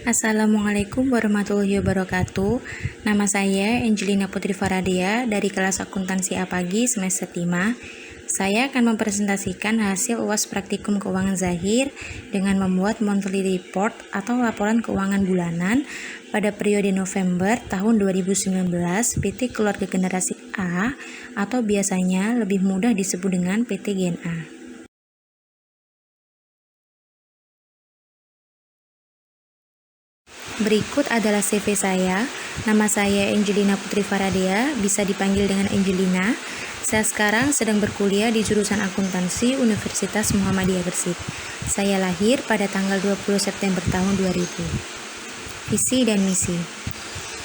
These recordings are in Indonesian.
Assalamualaikum warahmatullahi wabarakatuh. Nama saya Angelina Putri Faradia dari kelas akuntansi A pagi semester 5. Saya akan mempresentasikan hasil UAS Praktikum Keuangan Zahir dengan membuat monthly report atau laporan keuangan bulanan pada periode November tahun 2019 PT Keluarga Generasi A atau biasanya lebih mudah disebut dengan PT GenA. Berikut adalah CV saya. Nama saya Angelina Putri Faradia, bisa dipanggil dengan Angelina. Saya sekarang sedang berkuliah di jurusan akuntansi Universitas Muhammadiyah Gresik. Saya lahir pada tanggal 20 September tahun 2000. Visi dan misi.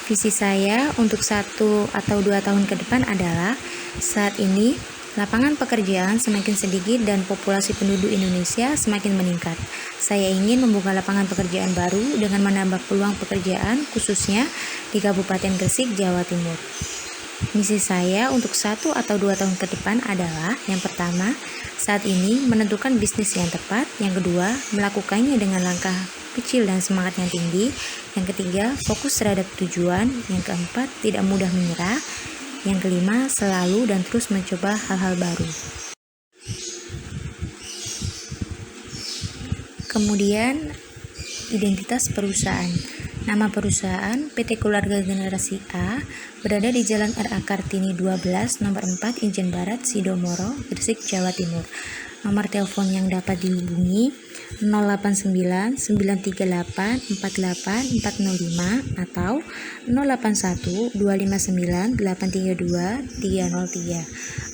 Visi saya untuk 1 atau 2 tahun ke depan adalah saat ini lapangan pekerjaan semakin sedikit dan populasi penduduk Indonesia semakin meningkat. Saya ingin membuka lapangan pekerjaan baru dengan menambah peluang pekerjaan khususnya di Kabupaten Gresik, Jawa Timur. Misi saya untuk 1 atau 2 tahun ke depan adalah yang pertama, saat ini menentukan bisnis yang tepat. Yang kedua, melakukannya dengan langkah kecil dan semangat yang tinggi. Yang ketiga, fokus terhadap tujuan. Yang keempat, tidak mudah menyerah. Yang kelima, selalu dan terus mencoba hal-hal baru. Kemudian, identitas perusahaan. Nama perusahaan PT Keluarga Generasi A berada di Jalan R.A. Kartini 12, nomor 4, Ijen Barat, Sidomoro, Gresik, Jawa Timur. Nomor telepon yang dapat dihubungi 089 938 48405 atau 081 259 832 303.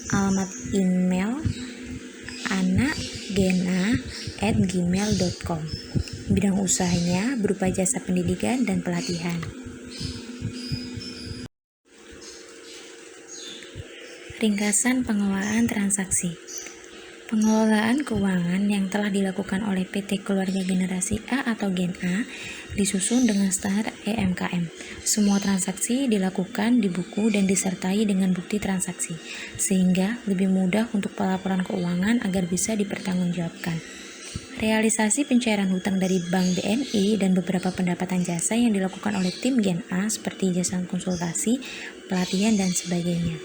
Alamat email anakgena@gmail.com. Bidang usahanya berupa jasa pendidikan dan pelatihan. Ringkasan pengelolaan transaksi. Pengelolaan keuangan yang telah dilakukan oleh PT Keluarga Generasi A atau GenA disusun dengan standar EMKM. Semua transaksi dilakukan di buku dan disertai dengan bukti transaksi, sehingga lebih mudah untuk pelaporan keuangan agar bisa dipertanggungjawabkan. Realisasi pencairan hutang dari Bank BNI dan beberapa pendapatan jasa yang dilakukan oleh tim GenA seperti jasa konsultasi, pelatihan, dan sebagainya.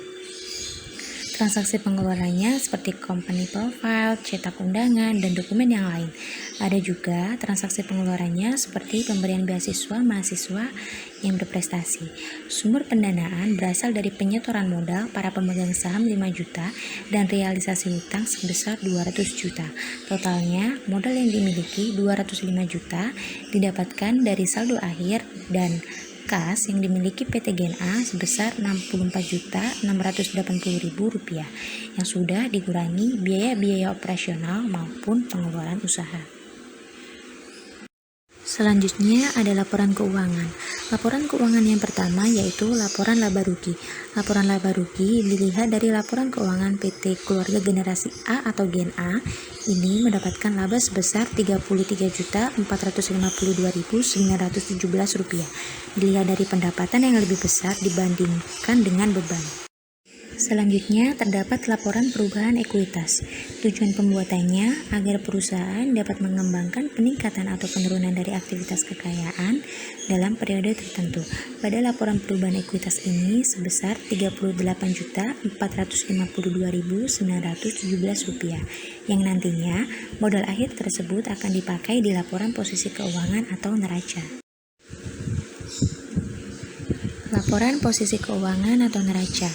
Transaksi pengeluarannya seperti company profile, cetak undangan, dan dokumen yang lain. Ada juga transaksi pengeluarannya seperti pemberian beasiswa mahasiswa yang berprestasi. Sumber pendanaan berasal dari penyetoran modal para pemegang saham 5 juta dan realisasi hutang sebesar 200 juta. Totalnya, modal yang dimiliki 205 juta didapatkan dari saldo akhir dan kas yang dimiliki PT GenA sebesar Rp64.680.000 yang sudah dikurangi biaya-biaya operasional maupun pengeluaran usaha. Selanjutnya ada laporan keuangan. Laporan keuangan yang pertama yaitu laporan laba rugi. Laporan laba rugi dilihat dari laporan keuangan PT Keluarga Generasi A atau GenA ini mendapatkan laba sebesar Rp33.452.917. Dilihat dari pendapatan yang lebih besar dibandingkan dengan beban. Selanjutnya terdapat laporan perubahan ekuitas. Tujuan pembuatannya agar perusahaan dapat mengembangkan peningkatan atau penurunan dari aktivitas kekayaan dalam periode tertentu. Pada laporan perubahan ekuitas ini sebesar Rp38.452.917 yang nantinya modal akhir tersebut akan dipakai di laporan posisi keuangan atau neraca. Laporan posisi keuangan atau neraca.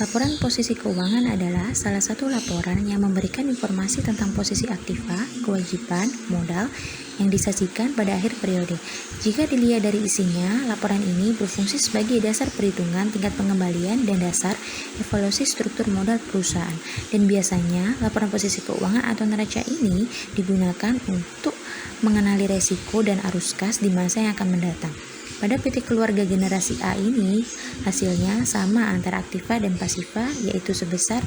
Laporan posisi keuangan adalah salah satu laporan yang memberikan informasi tentang posisi aktiva, kewajiban, modal yang disajikan pada akhir periode. Jika dilihat dari isinya, laporan ini berfungsi sebagai dasar perhitungan tingkat pengembalian dan dasar evaluasi struktur modal perusahaan. Dan biasanya, laporan posisi keuangan atau neraca ini digunakan untuk mengenali resiko dan arus kas di masa yang akan mendatang. Pada PT Keluarga Generasi A ini, hasilnya sama antara aktiva dan pasiva, yaitu sebesar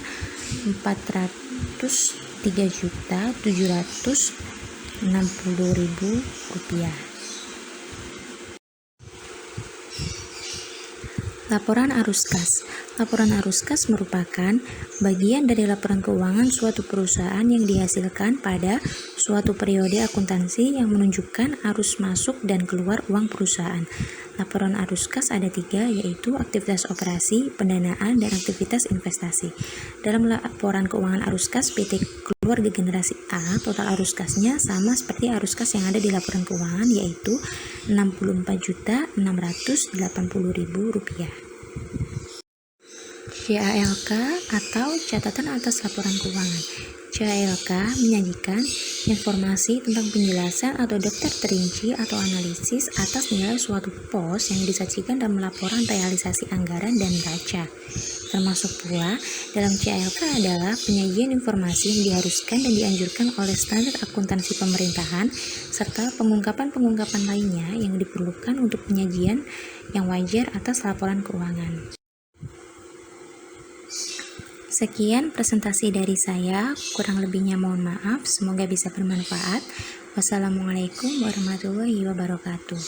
Rp403.760.000. Laporan arus kas. Laporan arus kas merupakan bagian dari laporan keuangan suatu perusahaan yang dihasilkan pada suatu periode akuntansi yang menunjukkan arus masuk dan keluar uang perusahaan. Laporan arus kas ada 3, yaitu aktivitas operasi, pendanaan, dan aktivitas investasi. Dalam laporan keuangan arus kas PT Keluarga Generasi A, total arus kasnya sama seperti arus kas yang ada di laporan keuangan, yaitu Rp64.680.000. CALK atau catatan atas laporan keuangan. CALK menyajikan informasi tentang penjelasan atau daftar terinci atau analisis atas nilai suatu pos yang disajikan dalam laporan realisasi anggaran dan neraca. Termasuk pula dalam CALK adalah penyajian informasi yang diharuskan dan dianjurkan oleh standar akuntansi pemerintahan serta pengungkapan-pengungkapan lainnya yang diperlukan untuk penyajian yang wajar atas laporan keuangan. Sekian presentasi dari saya, kurang lebihnya mohon maaf, semoga bisa bermanfaat. Wassalamualaikum warahmatullahi wabarakatuh.